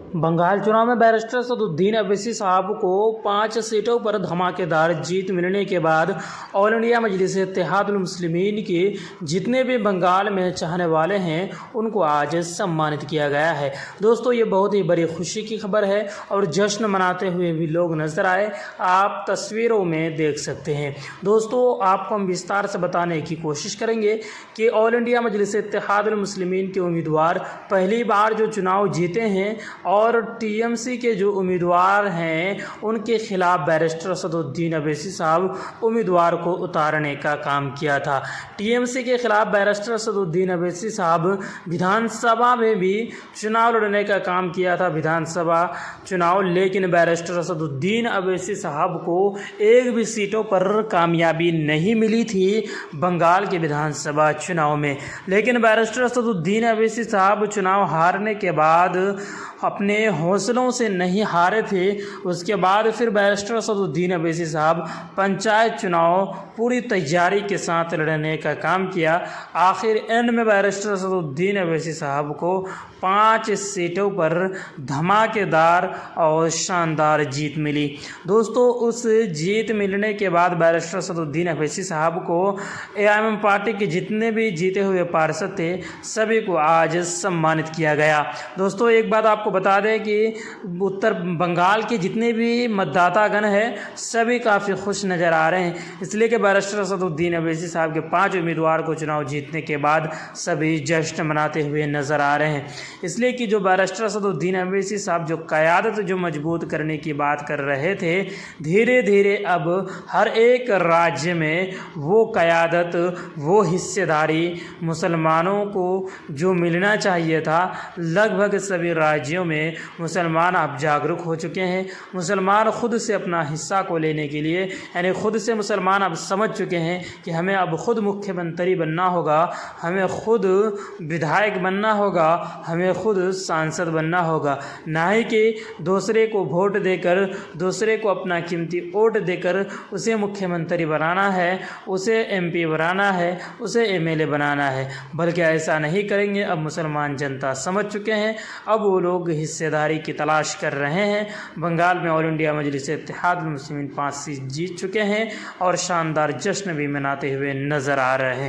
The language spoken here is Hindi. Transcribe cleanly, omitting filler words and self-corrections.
बंगाल चुनाव में बैरिस्टर असदुद्दीन अवैसी साहब को 5 सीटों पर धमाकेदार जीत मिलने के बाद ऑल इंडिया मजलिस इत्तेहादुल मुस्लिमीन के जितने भी बंगाल में चाहने वाले हैं उनको आज सम्मानित किया गया है। दोस्तों, ये बहुत ही बड़ी खुशी की खबर है और जश्न मनाते हुए भी लोग नजर आए, आप तस्वीरों में देख सकते हैं। दोस्तों, आपको हम विस्तार से बताने की कोशिश करेंगे कि ऑल इंडिया मजलिस इत्तेहादुल मुस्लिमीन के उम्मीदवार पहली बार जो चुनाव जीते हैं और टीएमसी के जो उम्मीदवार हैं उनके खिलाफ बैरिस्टर असदुद्दीन अवैसी साहब उम्मीदवार को उतारने का काम किया था। टीएमसी के खिलाफ बैरिस्टर असदुद्दीन अवैसी साहब विधानसभा में भी चुनाव लड़ने का काम किया था, विधानसभा चुनाव, लेकिन बैरिस्टर असदुद्दीन अवैसी साहब को एक भी सीटों पर कामयाबी नहीं मिली थी बंगाल के विधानसभा चुनाव में। लेकिन बैरिस्टर असदुद्दीन अवैसी साहब चुनाव हारने के बाद अपने हौसलों से नहीं हारे थे। उसके बाद फिर बैरिस्टर असदुद्दीन अवैसी साहब पंचायत चुनाव पूरी तैयारी के साथ लड़ने का काम किया। आखिर एंड में बैरिस्टर असदुद्दीन अवैसी साहब को 5 सीटों पर धमाकेदार और शानदार जीत मिली। दोस्तों, उस जीत मिलने के बाद बैरिस्टर असदुद्दीन अवैसी साहब को एआईएम पार्टी के जितने भी जीते हुए पार्षद थे सभी को आज सम्मानित किया गया। दोस्तों, एक बात आपको बता दें कि उत्तर बंगाल के जितने भी मतदातागण हैं सभी काफ़ी खुश नज़र आ रहे हैं, इसलिए कि बैरिस्टर असदुद्दीन अवैसी साहब के 5 उम्मीदवार को चुनाव जीतने के बाद सभी जश्न मनाते हुए नज़र आ रहे हैं। इसलिए कि जो बैरिस्टर असदुद्दीन अवैसी साहब जो क़यादत जो मजबूत करने की बात कर रहे थे, धीरे धीरे अब हर एक राज्य में वो क़यादत, वो हिस्सेदारी मुसलमानों को जो मिलना चाहिए था, लगभग सभी राज्यों में मुसलमान अब जागरूक हो चुके हैं। मुसलमान खुद से अपना हिस्सा को लेने के लिए, यानी खुद से मुसलमान अब समझ चुके हैं कि हमें अब खुद मुख्यमंत्री बनना होगा, हमें खुद विधायक बनना होगा, हमें खुद सांसद बनना होगा, ना ही कि दूसरे को वोट देकर, दूसरे को अपना कीमती वोट देकर उसे मुख्यमंत्री बनाना है, उसे एमपी बनाना है, उसे एमएलए बनाना है। बल्कि ऐसा नहीं करेंगे। अब मुसलमान जनता समझ चुके हैं, अब वो लोग हिस्सेदारी की तलाश कर रहे हैं। बंगाल में ऑल इंडिया मजलिस इत्तेहादुल मुस्लिमीन 5 सीट जीत चुके हैं और शानदार जश्न भी मनाते हुए नज़र आ रहे हैं।